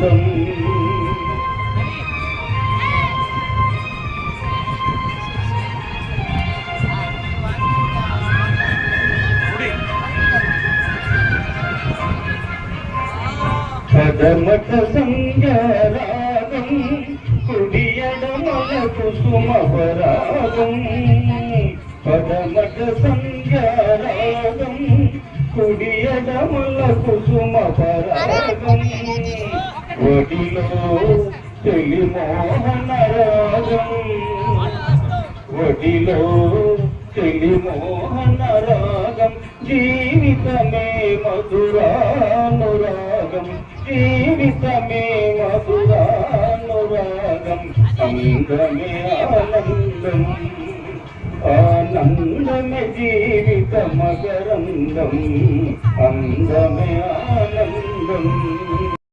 ఆనందం పదమట సంగరాగం కుడియడమల కుసుమపరాగం పదమట సంగరాగం కుడియడమల కుసుమపరాగం వడిలో తొలి మోహన రాగం వడిలో తొలి మోహన రాగం జీవితమే మధురానురాగం జీవితమే మధురానురాగం అందమే ఆనందం ఆనందమే జీవిత మకరందం అందమే ఆనందం